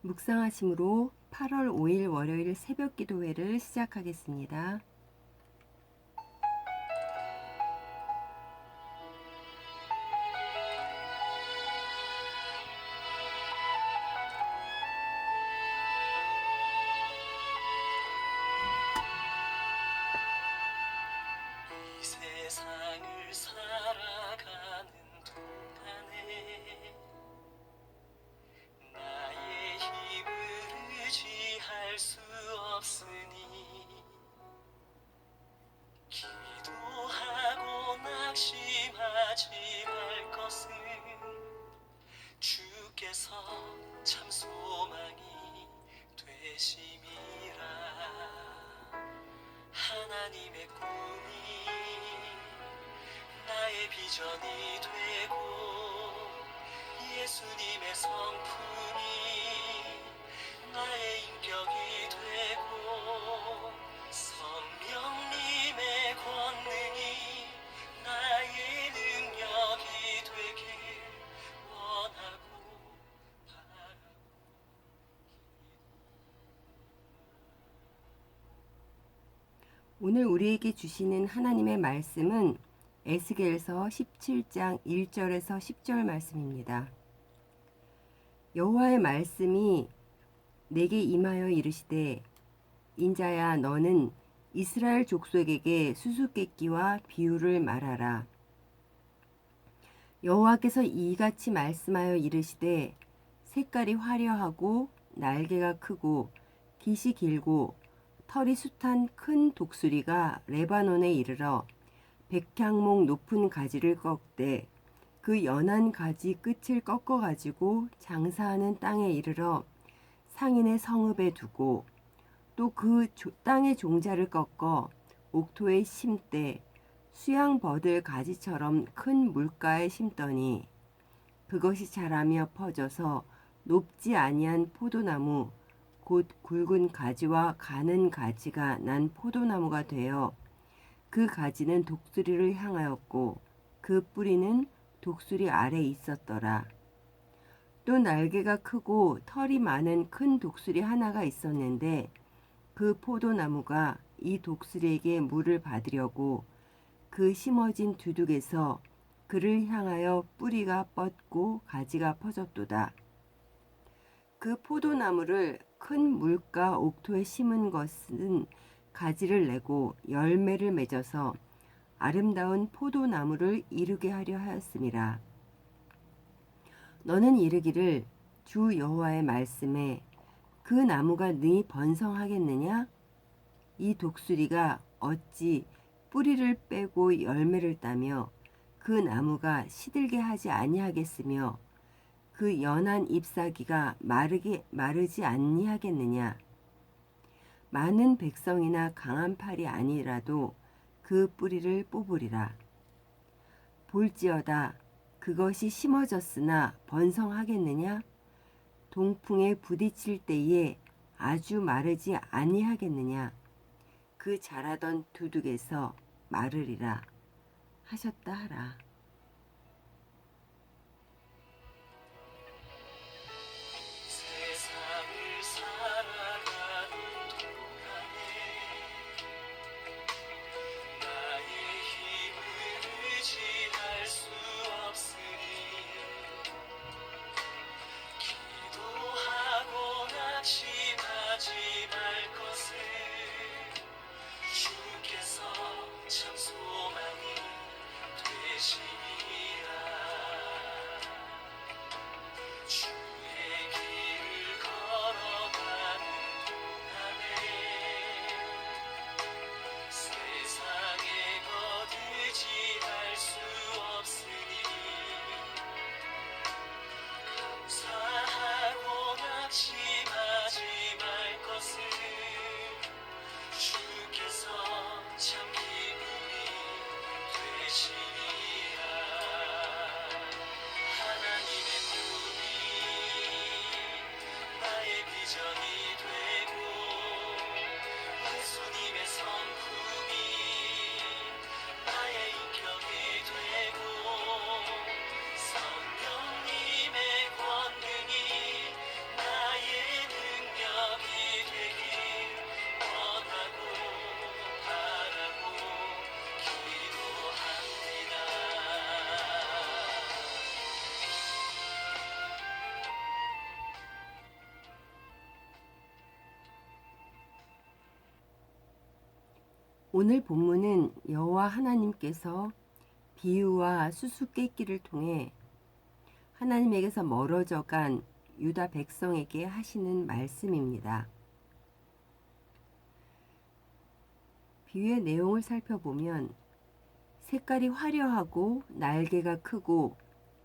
묵상하심으로 8월 5일 월요일 새벽 기도회를 시작하겠습니다. 이 세상을 살아가는 동안에 나의 힘을 의지할 수 없으니 기도하고 낙심하지 말 것은 주께서 참 소망이 되심이라. 하나님의 꿈이 나의 비전이 되고 예수님의 성품이 나의 인격이 되고 성령님의 권능이 나의 능력이 되길 원하고 바라고. 오늘 우리에게 주시는 하나님의 말씀은 에스겔서 17장 1절에서 10절 말씀입니다. 여호와의 말씀이 내게 임하여 이르시되 인자야 너는 이스라엘 족속에게 수수께끼와 비유를 말하라. 여호와께서 이같이 말씀하여 이르시되 색깔이 화려하고 날개가 크고 깃이 길고 털이 숱한 큰 독수리가 레바논에 이르러 백향목 높은 가지를 꺾되 그 연한 가지 끝을 꺾어 가지고 장사하는 땅에 이르러 상인의 성읍에 두고 또 그 땅의 종자를 꺾어 옥토에 심되 수양 버들 가지처럼 큰 물가에 심더니 그것이 자라며 퍼져서 높지 아니한 포도나무 곧 굵은 가지와 가는 가지가 난 포도나무가 되어 그 가지는 독수리를 향하였고 그 뿌리는 독수리 아래 있었더라. 또 날개가 크고 털이 많은 큰 독수리 하나가 있었는데 그 포도나무가 이 독수리에게 물을 받으려고 그 심어진 두둑에서 그를 향하여 뿌리가 뻗고 가지가 퍼졌도다. 그 포도나무를 큰 물가 옥토에 심은 것은 가지를 내고 열매를 맺어서 아름다운 포도나무를 이루게 하려 하였음이라. 너는 이르기를 주 여호와의 말씀에 그 나무가 능히 번성하겠느냐? 이 독수리가 어찌 뿌리를 빼고 열매를 따며 그 나무가 시들게 하지 아니하겠으며 그 연한 잎사귀가 마르지 아니하겠느냐? 많은 백성이나 강한 팔이 아니라도 그 뿌리를 뽑으리라. 볼지어다 그것이 심어졌으나 번성하겠느냐? 동풍에 부딪힐 때에 아주 마르지 아니하겠느냐? 그 자라던 두둑에서 마르리라 하셨다 하라. 세상을 살아가는 동안에 나의 힘을 의지할 수 없으니 기도하고 낙심하지 말 것을 주께서 참 소망이 되시리라. 주의 길을 걸어가는 동안에 세상에 거두지 할 수 없으니 감사하고 낙심하지 말 것을 주께서 참 기쁨이 되시리라. 하나님의 꿈이 나의 비전이 되고 예수님의 성품이 나의 인격이 되고 성령님의 권능이 나의 오늘 본문은 여호와 하나님께서 비유와 수수께끼를 통해 하나님에게서 멀어져 간 유다 백성에게 하시는 말씀입니다. 비유의 내용을 살펴보면 색깔이 화려하고 날개가 크고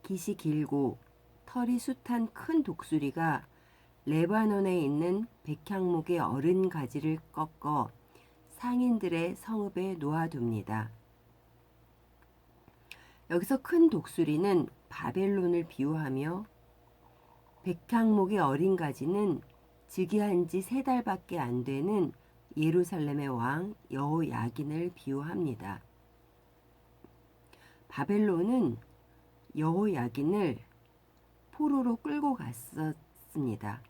깃이 길고 털이 숱한 큰 독수리가 레바논에 있는 백향목의 어른 가지를 꺾어 상인들의 성읍에 놓아둡니다. 여기서 큰 독수리는 바벨론을 비유하며 백향목의 어린 가지는 즉위한 지 3달밖에 안 되는 예루살렘의 왕 여호야긴을 비유합니다. 바벨론은 여호야긴을 포로로 끌고 갔었습니다.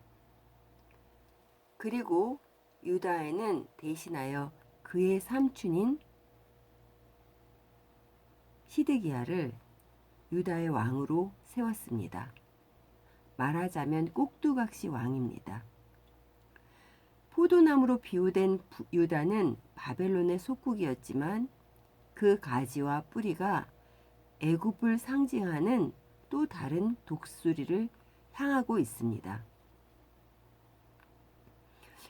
그리고 유다에는 대신하여 그의 삼촌인 시드기야를 유다의 왕으로 세웠습니다. 말하자면 꼭두각시 왕입니다. 포도나무로 비유된 유다는 바벨론의 속국이었지만 그 가지와 뿌리가 애굽을 상징하는 또 다른 독수리를 향하고 있습니다.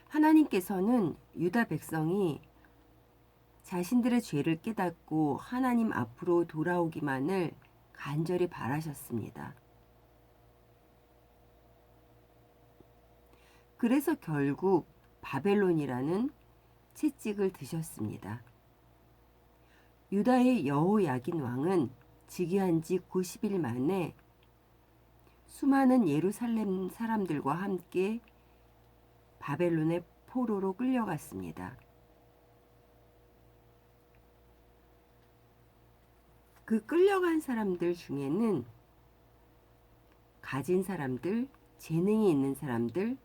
하나님께서는 유다 백성이 자신들의 죄를 깨닫고 하나님 앞으로 돌아오기만을 간절히 바라셨습니다. 그래서 결국 바벨론이라는 채찍을 드셨습니다. 유다의 여호야긴 왕은 즉위한 지 90일 만에 수많은 예루살렘 사람들과 함께 바벨론의 포로로 끌려갔습니다. 그 끌려간 사람들 중에는 가진 사람들, 재능이 있는 사람들,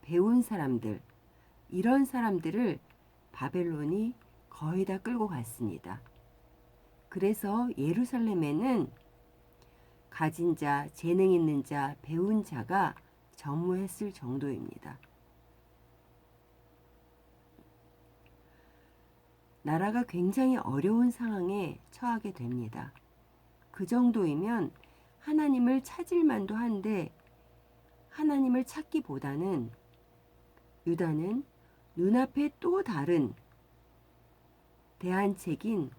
배운 사람들, 이런 사람들을 바벨론이 거의 다 끌고 갔습니다. 그래서 예루살렘에는 가진 자, 재능 있는 자, 배운 자가 전무했을 정도입니다. 나라가 굉장히 어려운 상황에 처하게 됩니다. 그 정도이면 하나님을 찾을 만도 한데 하나님을 찾기보다는 유다는 눈앞에 또 다른 대안책인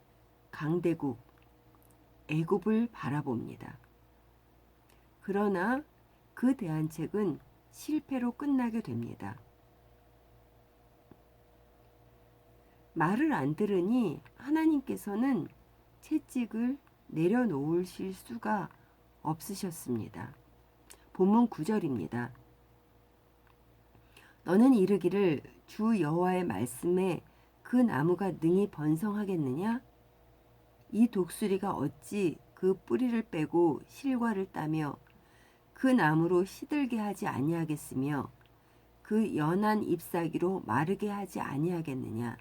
강대국 애굽을 바라봅니다. 그러나 그 대안책은 실패로 끝나게 됩니다. 말을 안 들으니 하나님께서는 채찍을 내려놓으실 수가 없으셨습니다. 본문 9절입니다. 너는 이르기를 주 여호와의 말씀에 그 나무가 능히 번성하겠느냐? 이 독수리가 어찌 그 뿌리를 빼고 실과를 따며 그 나무로 시들게 하지 아니하겠으며 그 연한 잎사귀로 마르게 하지 아니하겠느냐?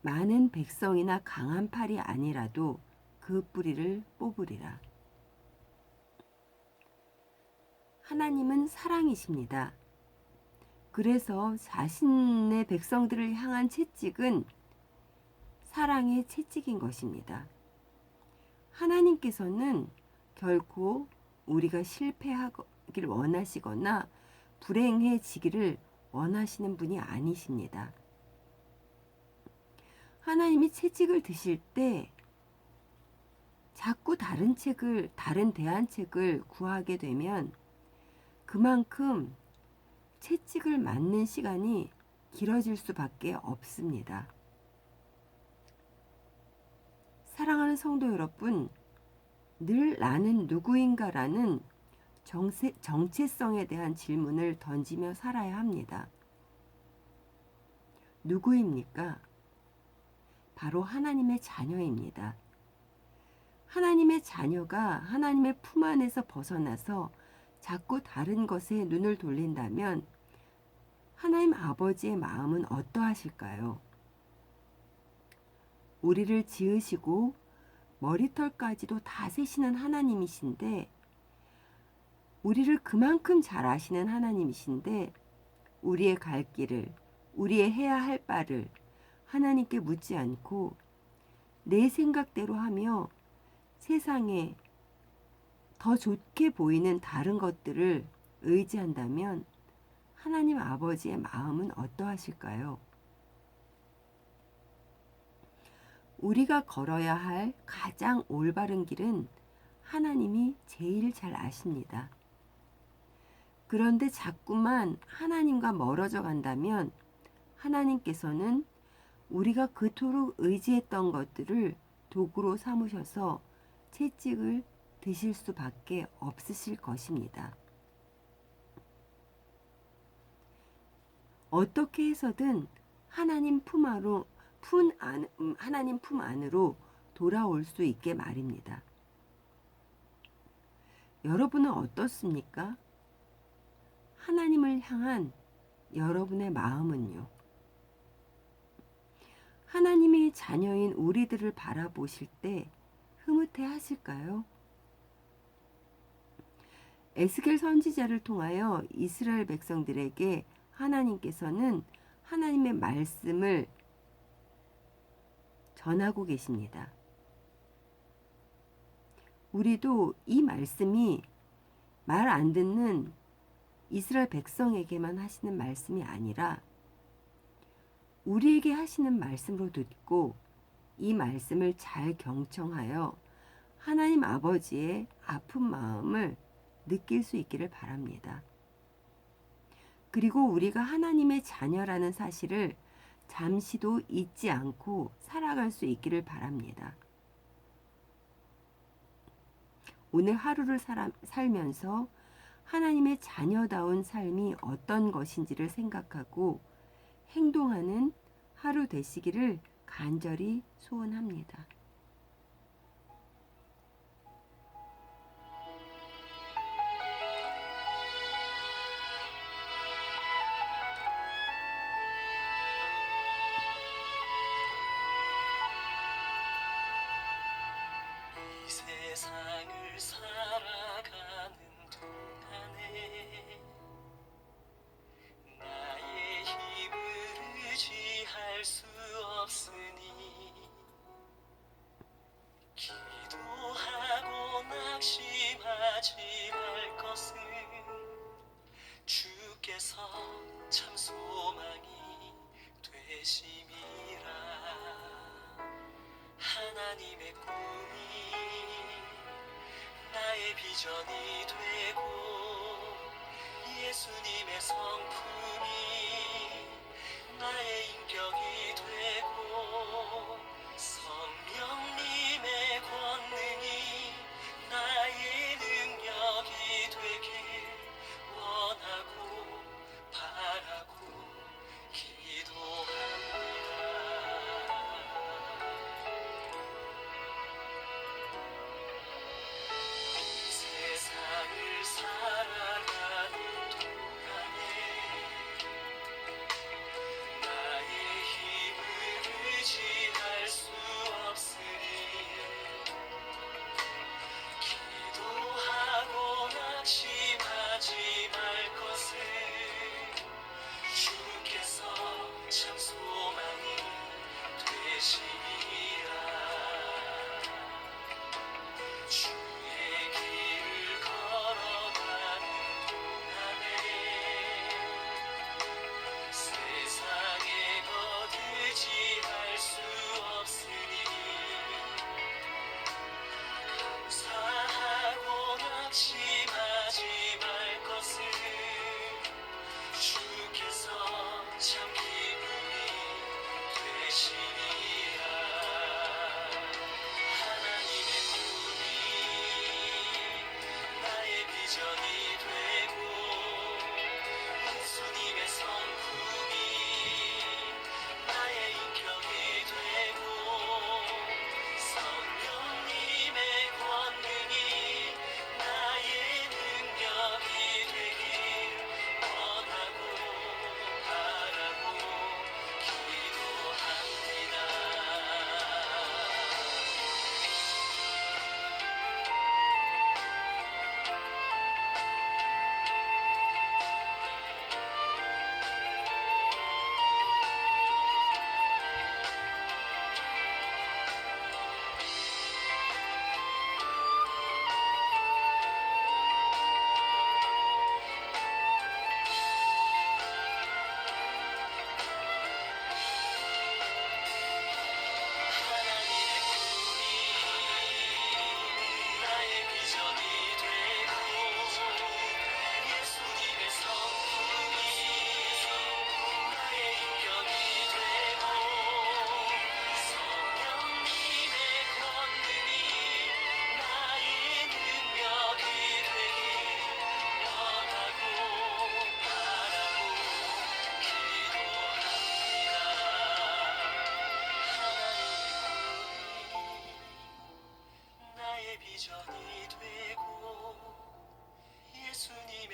많은 백성이나 강한 팔이 아니라도 그 뿌리를 뽑으리라. 하나님은 사랑이십니다. 그래서 자신의 백성들을 향한 채찍은 사랑의 채찍인 것입니다. 하나님께서는 결코 우리가 실패하길 원하시거나 불행해지기를 원하시는 분이 아니십니다. 하나님이 채찍을 드실 때 자꾸 다른 대안책을 구하게 되면 그만큼 채찍을 맞는 시간이 길어질 수밖에 없습니다. 사랑하는 성도 여러분, 늘 나는 누구인가라는 정체성에 대한 질문을 던지며 살아야 합니다. 누구입니까? 바로 하나님의 자녀입니다. 하나님의 자녀가 하나님의 품 안에서 벗어나서 자꾸 다른 것에 눈을 돌린다면 하나님 아버지의 마음은 어떠하실까요? 우리를 지으시고 머리털까지도 다 세시는 하나님이신데, 우리를 그만큼 잘 아시는 하나님이신데 우리의 갈 길을, 우리의 해야 할 바를 하나님께 묻지 않고 내 생각대로 하며 세상에 더 좋게 보이는 다른 것들을 의지한다면 하나님 아버지의 마음은 어떠하실까요? 우리가 걸어야 할 가장 올바른 길은 하나님이 제일 잘 아십니다. 그런데 자꾸만 하나님과 멀어져 간다면 하나님께서는 우리가 그토록 의지했던 것들을 도구로 삼으셔서 채찍을 드실 수밖에 없으실 것입니다. 어떻게 해서든 하나님 품 안으로 돌아올 수 있게 말입니다. 여러분은 어떻습니까? 하나님을 향한 여러분의 마음은요? 하나님의 자녀인 우리들을 바라보실 때 흐뭇해 하실까요? 에스겔 선지자를 통하여 이스라엘 백성들에게 하나님께서는 하나님의 말씀을 전하고 계십니다. 우리도 이 말씀이 말 안 듣는 이스라엘 백성에게만 하시는 말씀이 아니라 우리에게 하시는 말씀으로 듣고 이 말씀을 잘 경청하여 하나님 아버지의 아픈 마음을 느낄 수 있기를 바랍니다. 그리고 우리가 하나님의 자녀라는 사실을 잠시도 잊지 않고 살아갈 수 있기를 바랍니다. 오늘 하루를 살면서 하나님의 자녀다운 삶이 어떤 것인지를 생각하고 행동하는 하루 되시기를 간절히 소원합니다. 이 세상을 살아가는 동안에 나의 힘을 의지할 수 없으니 기도하고 낙심하지 말 것은 주께서 참 소망이 되심이라. 하나님의 꿈이 나의 비전이 되고 예수님의 성품이 나의 인격이 되고 성령님의 권능이 나의 능력이 되길 원하고 바라고 기도합니다. 세상을 살아가는 동안에 나의 힘을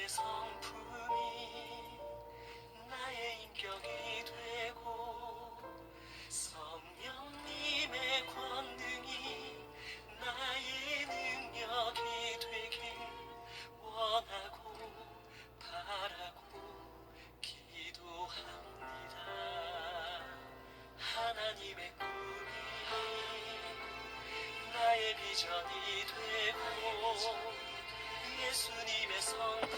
예수님의 성품이 나의 인격이 되고 성령님의 권능이 나의 능력이 되길 원하고 바라고 기도합니다. 하나님의 꿈이 나의 비전이 되고 예수님의 성